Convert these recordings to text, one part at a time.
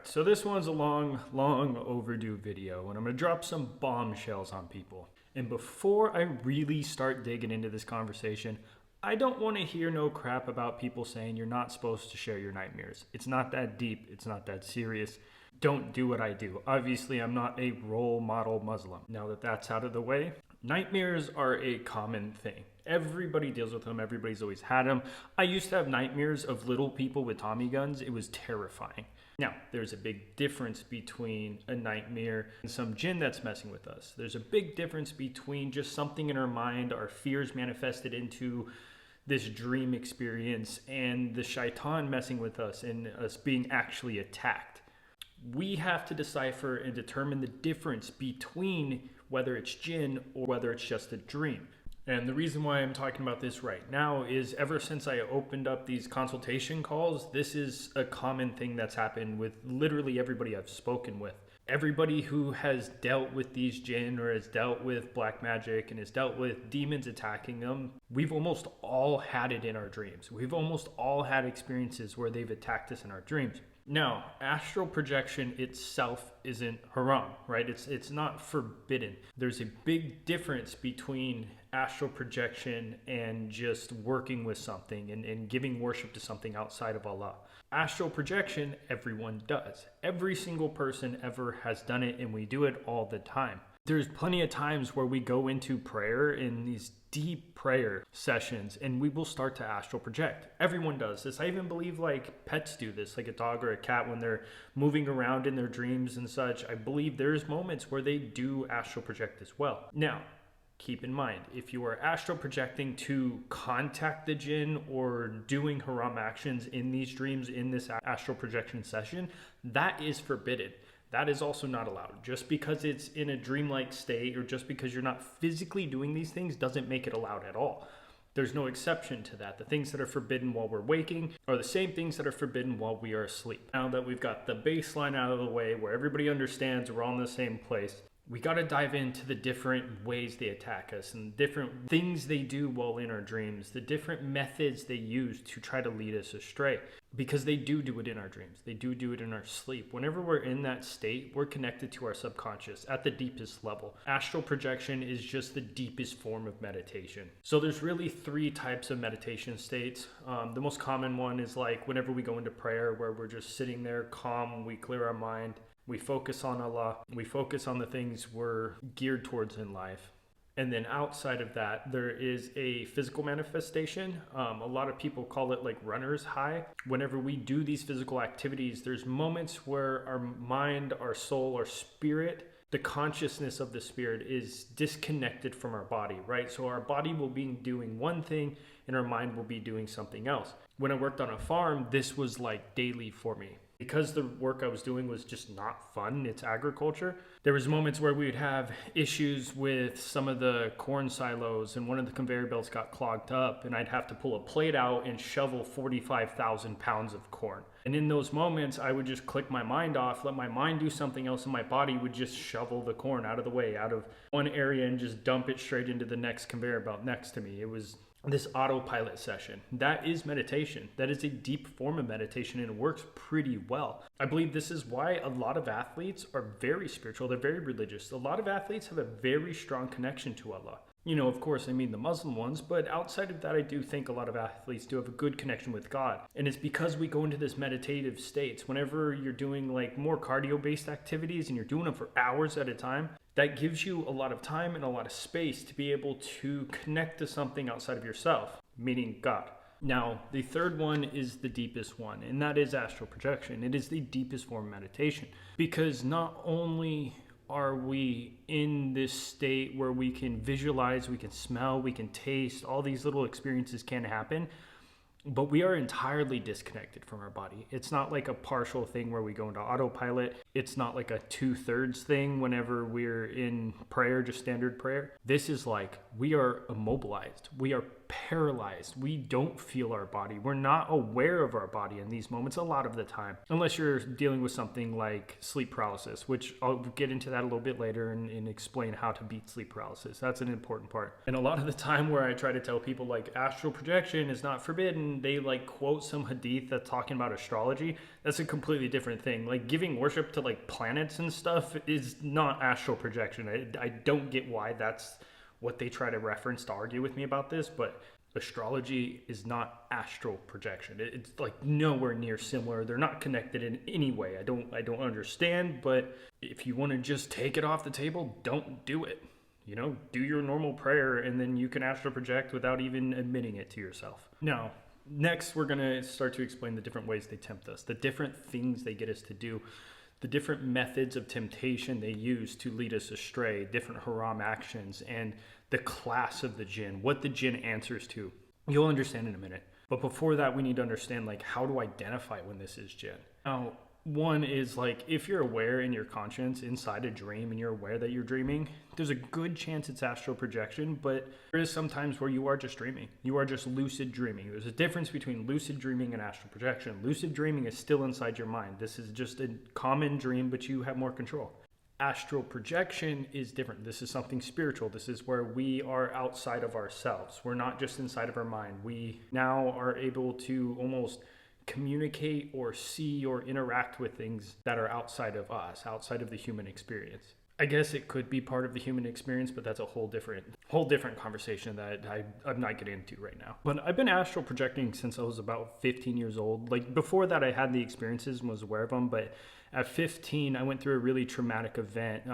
so this one's a long overdue video, and I'm gonna drop some bombshells on people. And before I really start digging into this conversation, I don't want to hear no crap about people saying you're not supposed to share your nightmares. It's not that deep. It's not that serious. Don't do what I do. Obviously, I'm not a role model Muslim. Now that that's out of the way, nightmares are a common thing. Everybody deals with them. Everybody's always had them. I used to have nightmares of little people with Tommy guns. It was terrifying. Now, there's a big difference between a nightmare and some jinn that's messing with us. There's a big difference between just something in our mind, our fears manifested into this dream experience, and the shaitan messing with us and us being actually attacked. We have to decipher and determine the difference between whether it's jinn or whether it's just a dream. And the reason why I'm talking about this right now is ever since I opened up these consultation calls, this is a common thing that's happened with literally everybody I've spoken with. Everybody who has dealt with these jinn or has dealt with black magic and has dealt with demons attacking them, we've almost all had it in our dreams. We've almost all had experiences where they've attacked us in our dreams. Now, astral projection itself isn't haram, right? It's not forbidden. There's a big difference between astral projection and just working with something and giving worship to something outside of Allah. Astral projection, everyone does. Every single person ever has done it, and we do it all the time. There's plenty of times where we go into prayer in these deep prayer sessions and we will start to astral project. Everyone does this. I even believe like pets do this, like a dog or a cat when they're moving around in their dreams and such. I believe there's moments where they do astral project as well. Now, keep in mind, if you are astral projecting to contact the jinn or doing haram actions in these dreams in this astral projection session, that is forbidden. That is also not allowed. Just because it's in a dreamlike state or just because you're not physically doing these things doesn't make it allowed at all. There's no exception to that. The things that are forbidden while we're waking are the same things that are forbidden while we are asleep. Now that we've got the baseline out of the way where everybody understands we're all in the same place, we got to dive into the different ways they attack us and different things they do while in our dreams, the different methods they use to try to lead us astray. Because they do it in our dreams. They do it in our sleep. Whenever we're in that state, we're connected to our subconscious at the deepest level. Astral projection is just the deepest form of meditation. So there's really 3 types of meditation states. The most common one is like whenever we go into prayer, where we're just sitting there calm, we clear our mind, we focus on Allah, we focus on the things we're geared towards in life. And then outside of that, there is a physical manifestation. A lot of people call it like runner's high. Whenever we do these physical activities, there's moments where our mind, our soul, our spirit, the consciousness of the spirit is disconnected from our body, right? So our body will be doing one thing and our mind will be doing something else. When I worked on a farm, this was like daily for me. Because the work I was doing was just not fun, it's agriculture, there was moments where we would have issues with some of the corn silos and one of the conveyor belts got clogged up and I'd have to pull a plate out and shovel 45,000 pounds of corn. And in those moments, I would just click my mind off, let my mind do something else, and my body would just shovel the corn out of the way, out of one area and just dump it straight into the next conveyor belt next to me. It was this autopilot session. That is meditation. That is a deep form of meditation and it works pretty well. I believe this is why a lot of athletes are very spiritual. They're very religious. A lot of athletes have a very strong connection to Allah. You know, of course, I mean the Muslim ones, but outside of that, I do think a lot of athletes do have a good connection with God. And it's because we go into this meditative states. Whenever you're doing like more cardio-based activities and you're doing them for hours at a time, that gives you a lot of time and a lot of space to be able to connect to something outside of yourself, meaning God. Now, the third one is the deepest one, and that is astral projection. It is the deepest form of meditation because not only are we in this state where we can visualize, we can smell, we can taste, all these little experiences can happen, but we are entirely disconnected from our body. It's not like a partial thing where we go into autopilot. It's not like a 2/3 thing whenever we're in prayer, just standard prayer. This is like we are immobilized. We are paralyzed. We don't feel our body. We're not aware of our body in these moments a lot of the time, unless you're dealing with something like sleep paralysis, which I'll get into that a little bit later and explain how to beat sleep paralysis. That's an important part. And a lot of the time where I try to tell people like astral projection is not forbidden, they like quote some hadith that's talking about astrology. That's a completely different thing. Like giving worship to like planets and stuff is not astral projection. I don't get why that's what they try to reference to argue with me about this, but astrology is not astral projection. It's like nowhere near similar. They're not connected in any way. I don't understand, but if you want to just take it off the table, don't do it. You know, do your normal prayer and then you can astral project without even admitting it to yourself. Now, next we're going to start to explain the different ways they tempt us, the different things they get us to do, the different methods of temptation they use to lead us astray, different haram actions, and the class of the jinn, what the jinn answers to. You'll understand in a minute. But before that, we need to understand like how to identify when this is jinn. Now, one is like if you're aware in your conscience inside a dream and you're aware that you're dreaming, there's a good chance it's astral projection, but there is some times where you are just dreaming. You are just lucid dreaming. There's a difference between lucid dreaming and astral projection. Lucid dreaming is still inside your mind. This is just a common dream, but you have more control. Astral projection is different. This is something spiritual. This is where we are outside of ourselves. We're not just inside of our mind. We now are able to almost communicate or see or interact with things that are outside of us, outside of the human experience. I guess it could be part of the human experience, but that's a whole different conversation that I'm not getting into right now. But I've been astral projecting since I was about 15 years old. Like before that, I had the experiences and was aware of them, but at 15, I went through a really traumatic event,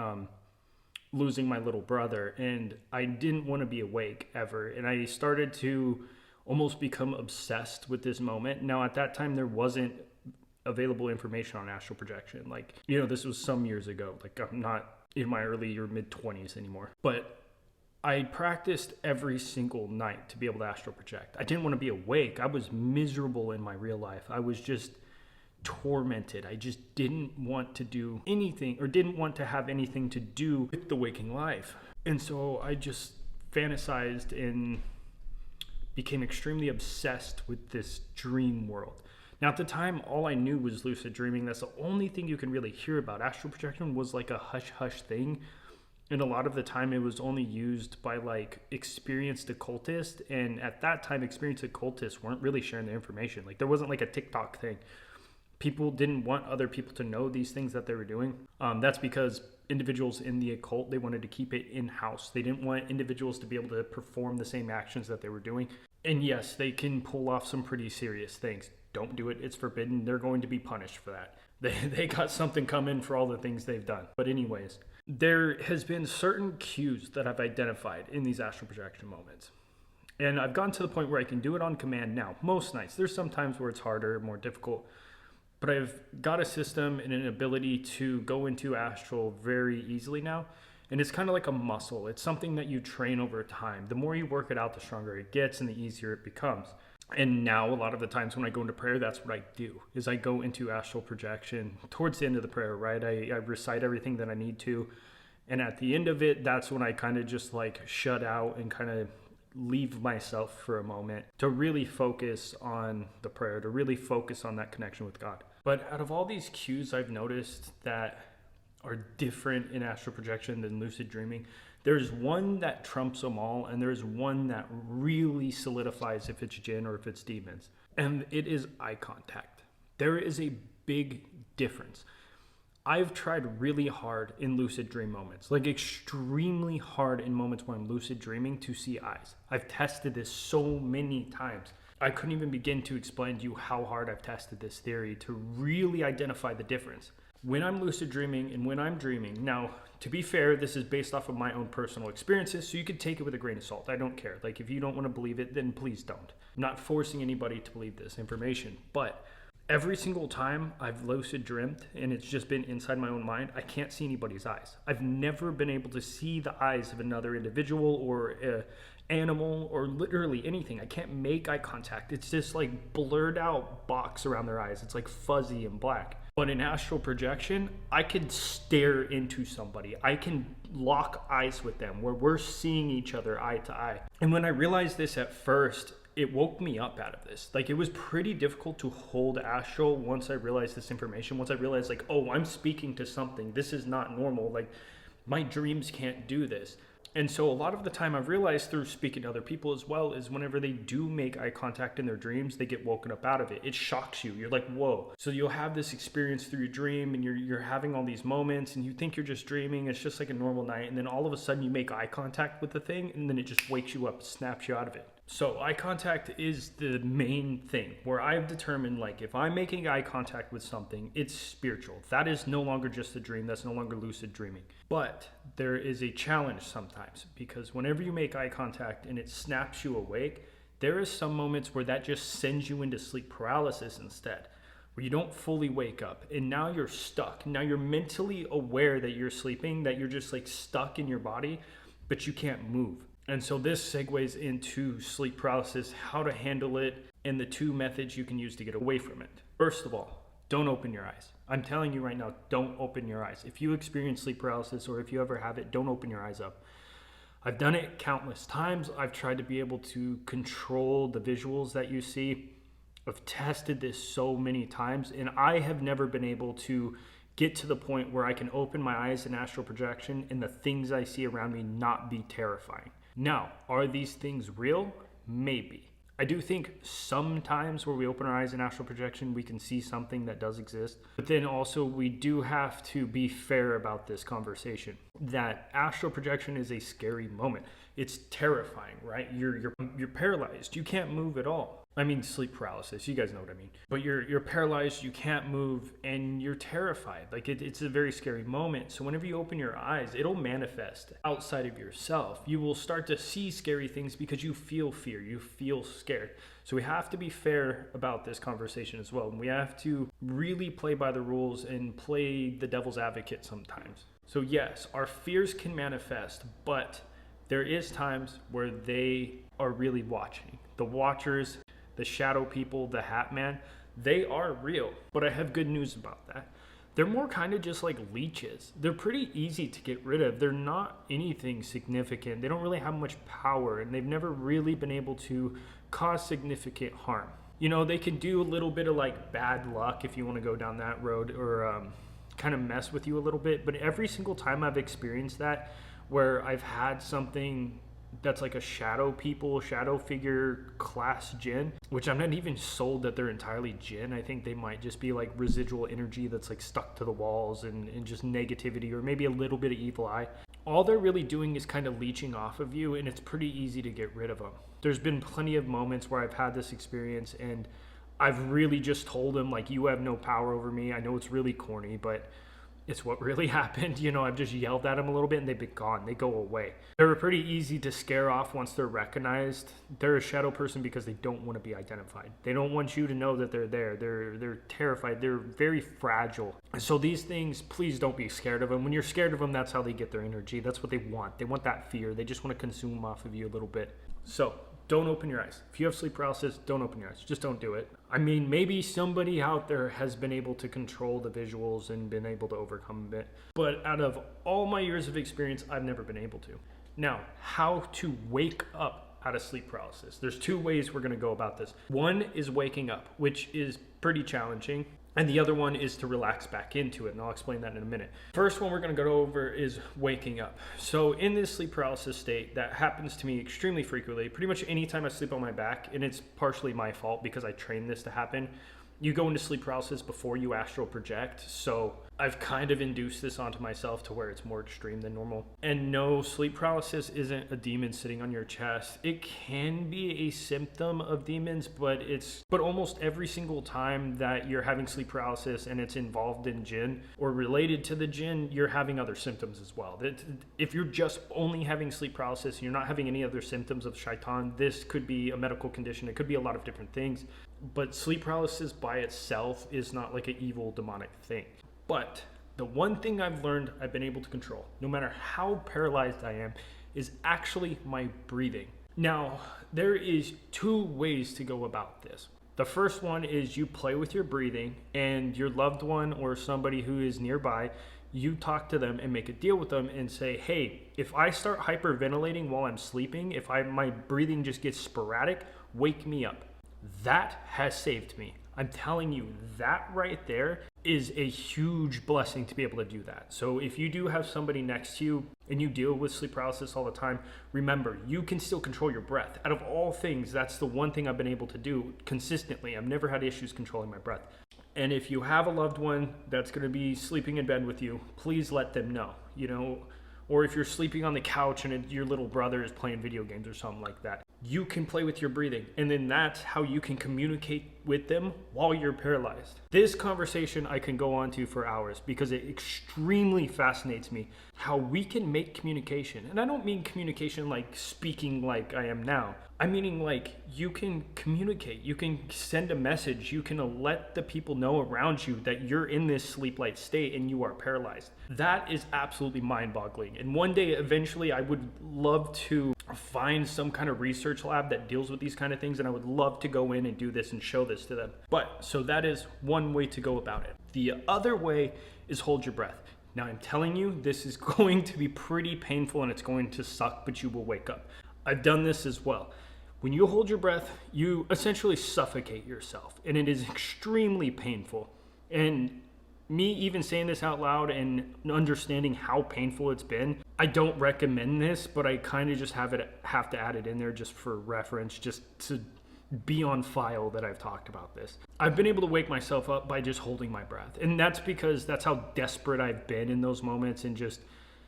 losing my little brother, and I didn't want to be awake ever. And I started to almost become obsessed with this moment. Now, at that time, there wasn't available information on astral projection. Like, you know, this was some years ago. Like, I'm not in my early or mid-20s anymore. But I practiced every single night to be able to astral project. I didn't want to be awake. I was miserable in my real life. I was just tormented. I just didn't want to do anything or didn't want to have anything to do with the waking life. And so I just fantasized and became extremely obsessed with this dream world. Now, at the time, all I knew was lucid dreaming. That's the only thing you can really hear about. Astral projection was like a hush-hush thing. And a lot of the time, it was only used by like experienced occultists. And at that time, experienced occultists weren't really sharing the information. Like there wasn't like a TikTok thing. People didn't want other people to know these things that they were doing. That's because individuals in the occult, they wanted to keep it in-house. They didn't want individuals to be able to perform the same actions that they were doing. And yes, they can pull off some pretty serious things. Don't do it. It's forbidden. They're going to be punished for that. They got something coming for all the things they've done. But anyways, there has been certain cues that I've identified in these astral projection moments. And I've gotten to the point where I can do it on command now. Most nights. There's some times where it's harder, more difficult. But I've got a system and an ability to go into astral very easily now. And it's kind of like a muscle. It's something that you train over time. The more you work it out, the stronger it gets and the easier it becomes. And now a lot of the times when I go into prayer, that's what I do, is I go into astral projection towards the end of the prayer, right? I recite everything that I need to. And at the end of it, that's when I kind of just like shut out and kind of leave myself for a moment to really focus on the prayer, to really focus on that connection with God. But out of all these cues I've noticed that are different in astral projection than lucid dreaming, there's one that trumps them all, and there's one that really solidifies if it's jinn or if it's demons. And it is eye contact. There is a big difference. I've tried really hard in lucid dream moments, like extremely hard in moments when I'm lucid dreaming to see eyes. I've tested this so many times. I couldn't even begin to explain to you how hard I've tested this theory to really identify the difference. When I'm lucid dreaming and when I'm dreaming, now, to be fair, this is based off of my own personal experiences, so you can take it with a grain of salt. I don't care. Like, if you don't want to believe it, then please don't. I'm not forcing anybody to believe this information, but every single time I've lucid dreamt and it's just been inside my own mind, I can't see anybody's eyes. I've never been able to see the eyes of another individual or animal or literally anything. I can't make eye contact. It's just like blurred out box around their eyes. It's like fuzzy and black. But in astral projection, I could stare into somebody. I can lock eyes with them where we're seeing each other eye to eye. And when I realized this at first, it woke me up out of this. Like, it was pretty difficult to hold astral once I realized this information. Once I realized, like, oh, I'm speaking to something. This is not normal. Like, my dreams can't do this. And so a lot of the time I've realized through speaking to other people as well is whenever they do make eye contact in their dreams, they get woken up out of it. It shocks you. You're like, whoa. So you'll have this experience through your dream and you're having all these moments and you think you're just dreaming. It's just like a normal night. And then all of a sudden you make eye contact with the thing and then it just wakes you up, snaps you out of it. So eye contact is the main thing where I've determined, like, if I'm making eye contact with something, it's spiritual. That is no longer just a dream. That's no longer lucid dreaming. But there is a challenge sometimes because whenever you make eye contact and it snaps you awake, there is some moments where that just sends you into sleep paralysis instead, where you don't fully wake up and now you're stuck. Now you're mentally aware that you're sleeping, that you're just like stuck in your body, but you can't move. And so this segues into sleep paralysis, how to handle it, and the two methods you can use to get away from it. First of all, don't open your eyes. I'm telling you right now, don't open your eyes. If you experience sleep paralysis or if you ever have it, don't open your eyes up. I've done it countless times. I've tried to be able to control the visuals that you see. I've tested this so many times, and I have never been able to get to the point where I can open my eyes in astral projection and the things I see around me not be terrifying. Now, are these things real? Maybe. I do think sometimes where we open our eyes in astral projection, we can see something that does exist. But then also we do have to be fair about this conversation, that astral projection is a scary moment. It's terrifying, right? You're paralyzed. You can't move at all. I mean, sleep paralysis, you guys know what I mean. But you're paralyzed, you can't move, and you're terrified. Like, it's a very scary moment. So whenever you open your eyes, it'll manifest outside of yourself. You will start to see scary things because you feel fear, you feel scared. So we have to be fair about this conversation as well. We have to really play by the rules and play the devil's advocate sometimes. So yes, our fears can manifest, but there is times where they are really watching. The watchers, the shadow people, the hat man, they are real. But I have good news about that. They're more kind of just like leeches. They're pretty easy to get rid of. They're not anything significant. They don't really have much power, and they've never really been able to cause significant harm. You know, they can do a little bit of like bad luck if you want to go down that road, or kind of mess with you a little bit. But every single time I've experienced that, where I've had something that's like a shadow figure class Jinn, which I'm not even sold that they're entirely Jinn. I think they might just be like residual energy that's like stuck to the walls and just negativity, or maybe a little bit of evil eye. All they're really doing is kind of leeching off of you, and it's pretty easy to get rid of them. There's been plenty of moments where I've had this experience and I've really just told them, like, you have no power over me. I know it's really corny, but it's what really happened. You know, I've just yelled at them a little bit and they've been gone. They go away. They're pretty easy to scare off once they're recognized. They're a shadow person because they don't want to be identified. They don't want you to know that they're there. They're terrified. They're very fragile. So these things, please don't be scared of them. When you're scared of them, that's how they get their energy. That's what they want. They want that fear. They just want to consume off of you a little bit. So don't open your eyes. If you have sleep paralysis, don't open your eyes. Just don't do it. I mean, maybe somebody out there has been able to control the visuals and been able to overcome it. But out of all my years of experience, I've never been able to. Now, how to wake up out of sleep paralysis. There's two ways we're going to go about this. One is waking up, which is pretty challenging. And the other one is to relax back into it, and I'll explain that in a minute. First one we're going to go over is waking up. So in this sleep paralysis state, that happens to me extremely frequently. Pretty much anytime I sleep on my back, and it's partially my fault because I trained this to happen, you go into sleep paralysis before you astral project. So I've kind of induced this onto myself to where it's more extreme than normal. And no, sleep paralysis isn't a demon sitting on your chest. It can be a symptom of demons, but almost every single time that you're having sleep paralysis and it's involved in Jinn or related to the Jinn, you're having other symptoms as well. If you're just only having sleep paralysis and you're not having any other symptoms of shaitan, this could be a medical condition. It could be a lot of different things. But sleep paralysis by itself is not like an evil demonic thing. But the one thing I've learned I've been able to control, no matter how paralyzed I am, is actually my breathing. Now, there is two ways to go about this. The first one is you play with your breathing, and your loved one or somebody who is nearby, you talk to them and make a deal with them and say, hey, if I start hyperventilating while I'm sleeping, if my breathing just gets sporadic, wake me up. That has saved me. I'm telling you, that right there is a huge blessing to be able to do that. So if you do have somebody next to you and you deal with sleep paralysis all the time, remember, you can still control your breath. Out of all things, that's the one thing I've been able to do consistently. I've never had issues controlling my breath. And if you have a loved one that's going to be sleeping in bed with you, please let them know, or if you're sleeping on the couch and your little brother is playing video games or something like that, you can play with your breathing. And then that's how you can communicate with them while you're paralyzed. This conversation I can go on to for hours because it extremely fascinates me how we can make communication. And I don't mean communication like speaking like I am now. I'm meaning like you can communicate, you can send a message, you can let the people know around you that you're in this sleep-like state and you are paralyzed. That is absolutely mind-boggling. And one day, eventually, I would love to find some kind of research lab that deals with these kind of things, and I would love to go in and do this and show this to them. So that is one way to go about it. The other way is hold your breath. Now, I'm telling you, this is going to be pretty painful and it's going to suck, but you will wake up. I've done this as well. When you hold your breath, you essentially suffocate yourself, and it is extremely painful. And me even saying this out loud and understanding how painful it's been, I don't recommend this, but I kind of just have to add it in there just for reference, just to be on file that I've talked about this. I've been able to wake myself up by just holding my breath, and that's because that's how desperate I've been in those moments and just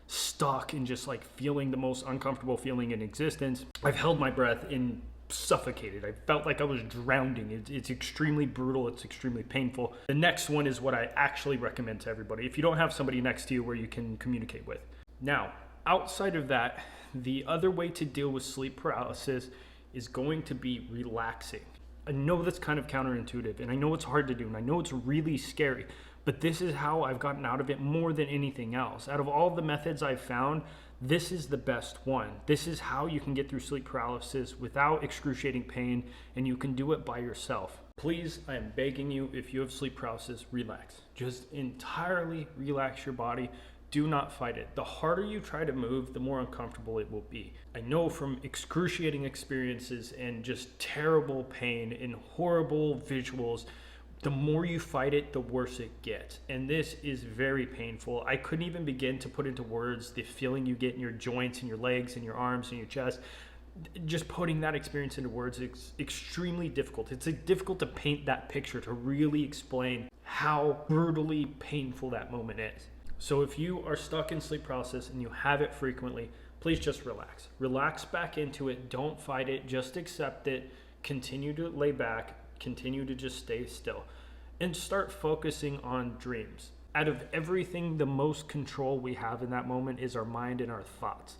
stuck and just like feeling the most uncomfortable feeling in existence. I've held my breath and suffocated. I felt like I was drowning. It's extremely brutal. It's extremely painful. The next one is what I actually recommend to everybody if you don't have somebody next to you where you can communicate with. Now, outside of that, the other way to deal with sleep paralysis is going to be relaxing. I know that's kind of counterintuitive, and I know it's hard to do, and I know it's really scary, but this is how I've gotten out of it more than anything else. Out of all the methods I've found, this is the best one. This is how you can get through sleep paralysis without excruciating pain, and you can do it by yourself. Please, I am begging you, if you have sleep paralysis, relax. Just entirely relax your body. Do not fight it. The harder you try to move, the more uncomfortable it will be. I know from excruciating experiences and just terrible pain and horrible visuals, the more you fight it, the worse it gets. And this is very painful. I couldn't even begin to put into words the feeling you get in your joints and your legs and your arms and your chest. Just putting that experience into words is extremely difficult. It's difficult to paint that picture, to really explain how brutally painful that moment is. So if you are stuck in sleep paralysis and you have it frequently, please just relax. Relax back into it. Don't fight it. Just accept it. Continue to lay back. Continue to just stay still and start focusing on dreams. Out of everything, the most control we have in that moment is our mind and our thoughts.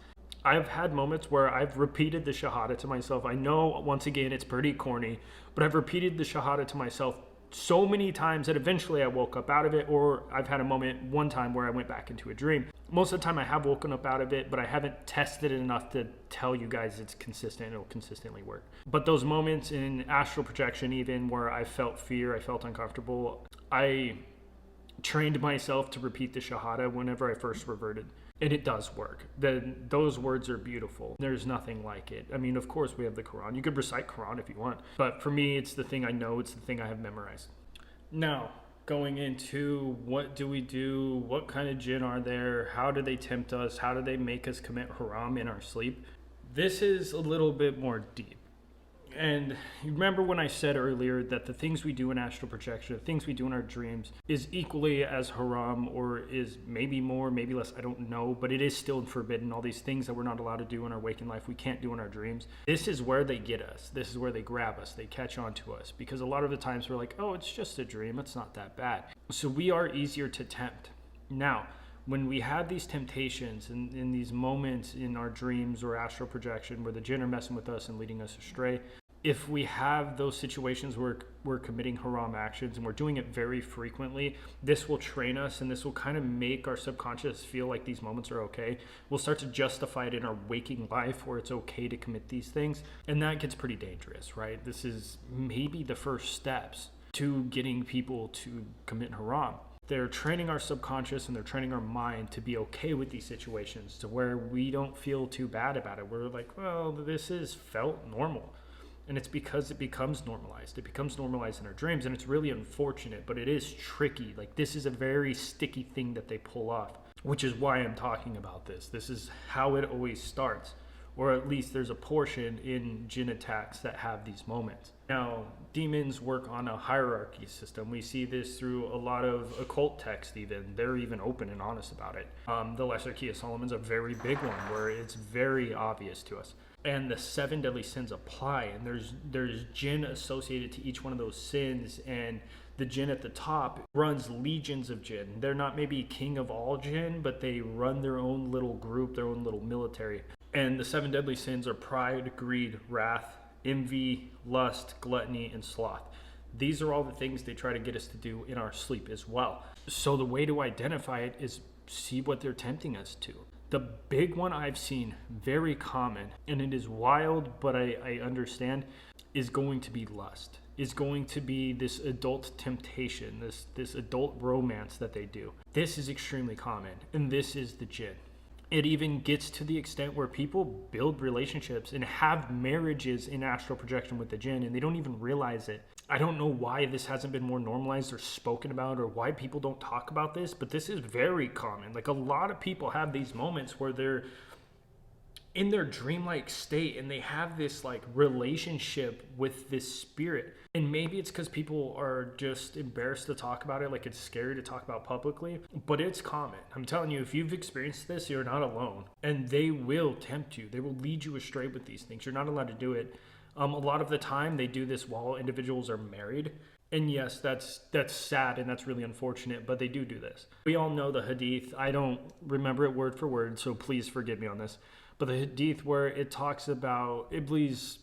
I've had moments where I've repeated the Shahada to myself. I know, once again, it's pretty corny, but I've repeated the Shahada to myself so many times that eventually I woke up out of it, or I've had a moment one time where I went back into a dream. Most of the time I have woken up out of it, but I haven't tested it enough to tell you guys it's consistent and it'll consistently work. But those moments in astral projection, even where I felt fear, I felt uncomfortable, I trained myself to repeat the Shahada whenever I first reverted. And it does work. Those words are beautiful. There's nothing like it. I mean, of course, we have the Quran. You could recite Quran if you want. But for me, it's the thing I know. It's the thing I have memorized. Now, going into what do we do? What kind of jinn are there? How do they tempt us? How do they make us commit haram in our sleep? This is a little bit more deep. And you remember when I said earlier that the things we do in astral projection, the things we do in our dreams is equally as haram, or is maybe more, maybe less, I don't know, but it is still forbidden. All these things that we're not allowed to do in our waking life, we can't do in our dreams. This is where they get us. This is where they grab us. They catch on to us, because a lot of the times we're like, oh, it's just a dream. It's not that bad. So we are easier to tempt. Now, when we have these temptations and in these moments in our dreams or astral projection where the jinn are messing with us and leading us astray, if we have those situations where we're committing haram actions and we're doing it very frequently, this will train us, and this will kind of make our subconscious feel like these moments are okay. We'll start to justify it in our waking life where it's okay to commit these things. And that gets pretty dangerous, right? This is maybe the first steps to getting people to commit haram. They're training our subconscious and they're training our mind to be okay with these situations, to where we don't feel too bad about it. We're like, well, this is felt normal. And it's because it becomes normalized. It becomes normalized in our dreams, and it's really unfortunate, but it is tricky. Like, this is a very sticky thing that they pull off, which is why I'm talking about this. This is how it always starts, or at least there's a portion in Jinn attacks that have these moments. Now, demons work on a hierarchy system. We see this through a lot of occult text even. They're even open and honest about it. The Lesser Key of Solomon's a very big one where it's very obvious to us. And the 7 deadly sins apply, and there's Jinn associated to each one of those sins, and the Jinn at the top runs legions of Jinn. They're not maybe king of all Jinn, but they run their own little group, their own little military. And the 7 deadly sins are pride, greed, wrath, envy, lust, gluttony, and sloth. These are all the things they try to get us to do in our sleep as well. So the way to identify it is see what they're tempting us to. The big one I've seen, very common, and it is wild, but I understand, is going to be lust. Is going to be this adult temptation, this adult romance that they do. This is extremely common, and this is the Jinn. It even gets to the extent where people build relationships and have marriages in astral projection with the Jinn, and they don't even realize it. I don't know why this hasn't been more normalized or spoken about, or why people don't talk about this, but this is very common. Like, a lot of people have these moments where they're in their dreamlike state and they have this like relationship with this spirit. And maybe it's because people are just embarrassed to talk about it, like it's scary to talk about publicly, but it's common. I'm telling you, if you've experienced this, you're not alone. And they will tempt you. They will lead you astray with these things. You're not allowed to do it. A lot of the time they do this while individuals are married. And yes, that's sad and that's really unfortunate, but they do this. We all know the hadith. I don't remember it word for word, so please forgive me on this. But the hadith where it talks about Iblis'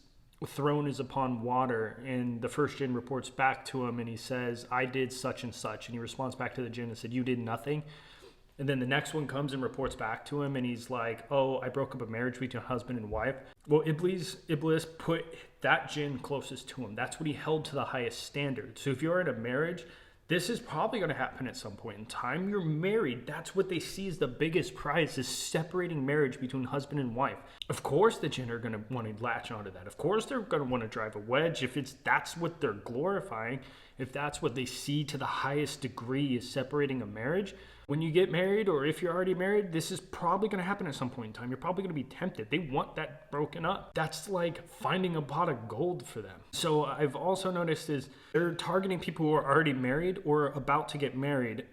throne is upon water, and the first Jinn reports back to him and he says, I did such and such. And he responds back to the Jinn and said, you did nothing. And then the next one comes and reports back to him and he's like, oh, I broke up a marriage between a husband and wife. Well, Iblis put that Jinn closest to him. That's what he held to the highest standard. So if you're in a marriage, this is probably going to happen at some point in time. You're married. That's what they see as the biggest prize, is separating marriage between husband and wife. Of course the Jinn are going to want to latch onto that. Of course they're going to want to drive a wedge if that's what they're glorifying, if that's what they see to the highest degree is separating a marriage. When you get married, or if you're already married, this is probably going to happen at some point in time. You're probably going to be tempted. They want that broken up. That's like finding a pot of gold for them. So I've also noticed is they're targeting people who are already married or about to get married,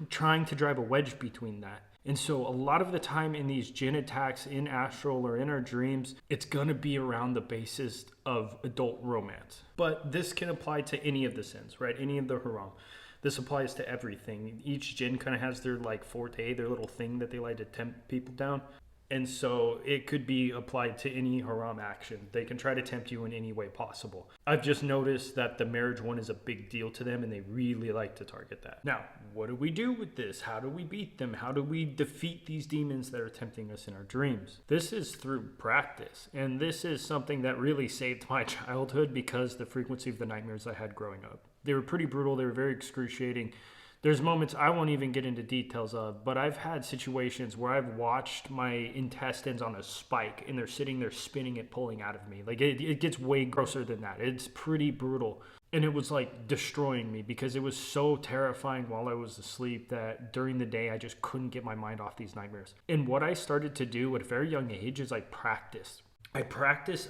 trying to drive a wedge between that. And so a lot of the time in these Jinn attacks in astral or in our dreams, it's going to be around the basis of adult romance. But this can apply to any of the sins, right? Any of the haram. This applies to everything. Each Jinn kind of has their like forte, their little thing that they like to tempt people down. And so it could be applied to any haram action. They can try to tempt you in any way possible. I've just noticed that the marriage one is a big deal to them and they really like to target that. Now, what do we do with this? How do we beat them? How do we defeat these demons that are tempting us in our dreams? This is through practice. And this is something that really saved my childhood because the frequency of the nightmares I had growing up. They were pretty brutal. They were very excruciating. There's moments I won't even get into details of, but I've had situations where I've watched my intestines on a spike and they're sitting there spinning it, pulling out of me. Like it gets way grosser than that. It's pretty brutal. And it was like destroying me because it was so terrifying while I was asleep that during the day I just couldn't get my mind off these nightmares. And what I started to do at a very young age is I practiced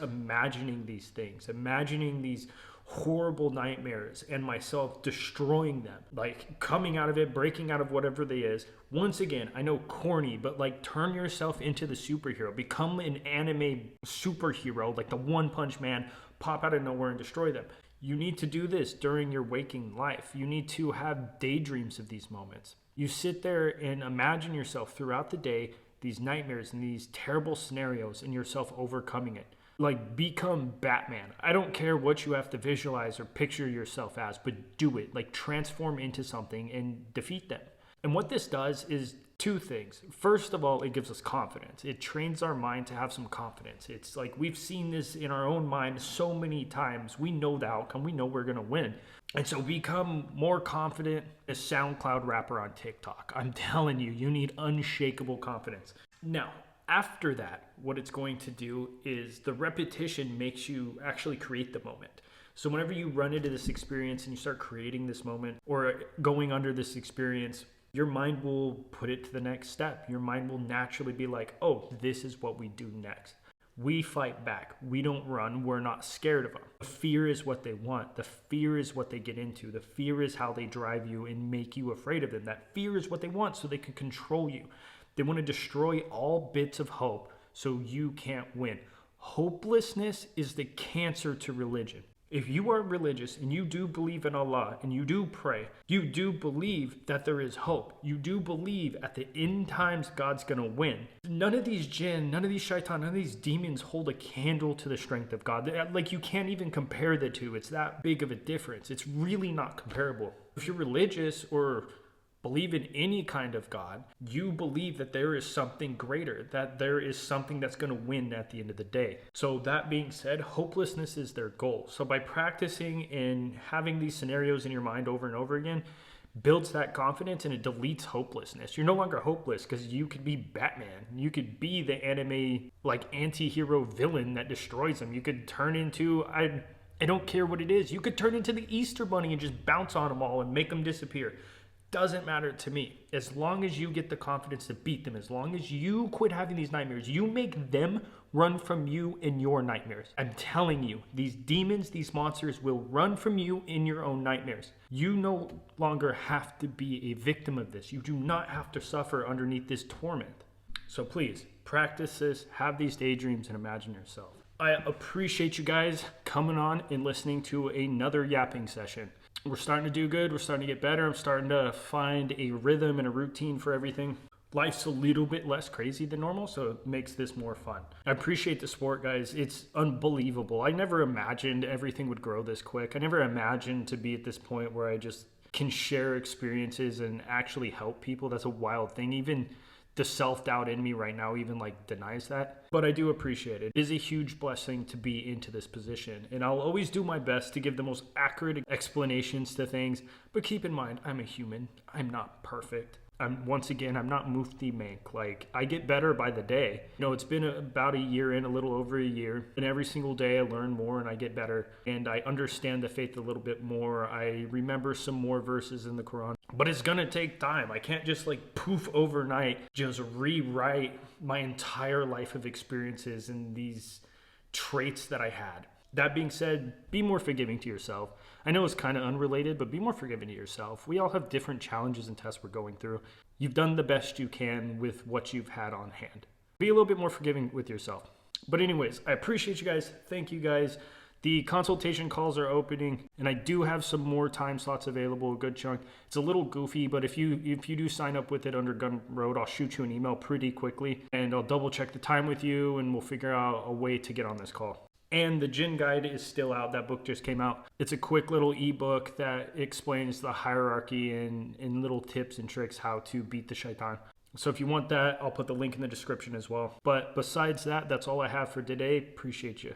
imagining these things, imagining these horrible nightmares and myself destroying them, like coming out of it, breaking out of whatever they is. Once again, I know corny, but like turn yourself into the superhero, become an anime superhero, like the One Punch Man, pop out of nowhere and destroy them. You need to do this during your waking life. You need to have daydreams of these moments. You sit there and imagine yourself throughout the day, these nightmares and these terrible scenarios and yourself overcoming it. Like, become Batman. I don't care what you have to visualize or picture yourself as, but do it. Like, transform into something and defeat them. And what this does is two things. First of all, it gives us confidence. It trains our mind to have some confidence. It's like we've seen this in our own mind so many times. We know the outcome. We know we're going to win. And so become more confident as SoundCloud rapper on TikTok. I'm telling you, you need unshakable confidence. Now, after that, what it's going to do is the repetition makes you actually create the moment. So whenever you run into this experience and you start creating this moment or going under this experience, your mind will put it to the next step. Your mind will naturally be like, oh, this is what we do next. We fight back. We don't run. We're not scared of them. The fear is what they want. The fear is what they get into. The fear is how they drive you and make you afraid of them. That fear is what they want so they can control you. They want to destroy all bits of hope so you can't win. Hopelessness is the cancer to religion. If you are religious and you do believe in Allah and you do pray, you do believe that there is hope. You do believe at the end times God's going to win. None of these jinn, none of these shaitan, none of these demons hold a candle to the strength of God. Like, you can't even compare the two. It's that big of a difference. It's really not comparable. If you're religious or believe in any kind of God, you believe that there is something greater, that there is something that's going to win at the end of the day. So that being said, hopelessness is their goal. So by practicing and having these scenarios in your mind over and over again, builds that confidence and it deletes hopelessness. You're no longer hopeless because you could be Batman. You could be the anime like anti-hero villain that destroys them. You could turn into, I don't care what it is. You could turn into the Easter Bunny and just bounce on them all and make them disappear. Doesn't matter to me. As long as you get the confidence to beat them, as long as you quit having these nightmares, you make them run from you in your nightmares. I'm telling you, these demons, these monsters will run from you in your own nightmares. You no longer have to be a victim of this. You do not have to suffer underneath this torment. So please, practice this, have these daydreams, and imagine yourself. I appreciate you guys coming on and listening to another yapping session. We're starting to do good. We're starting to get better. I'm starting to find a rhythm and a routine for everything. Life's a little bit less crazy than normal, so it makes this more fun. I appreciate the support, guys. It's unbelievable. I never imagined everything would grow this quick. I never imagined to be at this point where I just can share experiences and actually help people. That's a wild thing. Even the self-doubt in me right now even like denies that, but I do appreciate it. It is a huge blessing to be into this position, and I'll always do my best to give the most accurate explanations to things, but keep in mind, I'm a human. I'm not perfect. I'm not Mufti Mank. Like, I get better by the day. You know, it's been about a year in, a little over a year, and every single day I learn more and I get better, and I understand the faith a little bit more. I remember some more verses in the Quran, but it's gonna take time. I can't just like poof overnight, just rewrite my entire life of experiences and these traits that I had. That being said, be more forgiving to yourself. I know it's kind of unrelated, but be more forgiving to yourself. We all have different challenges and tests we're going through. You've done the best you can with what you've had on hand. Be a little bit more forgiving with yourself. But anyways, I appreciate you guys. Thank you guys. The consultation calls are opening, and I do have some more time slots available, a good chunk. It's a little goofy, but if you do sign up with it under Gun Road, I'll shoot you an email pretty quickly, and I'll double check the time with you, and we'll figure out a way to get on this call. And the Jinn Guide is still out. That book just came out. It's a quick little ebook that explains the hierarchy and little tips and tricks how to beat the shaitan. So if you want that, I'll put the link in the description as well. But besides that, that's all I have for today. Appreciate you.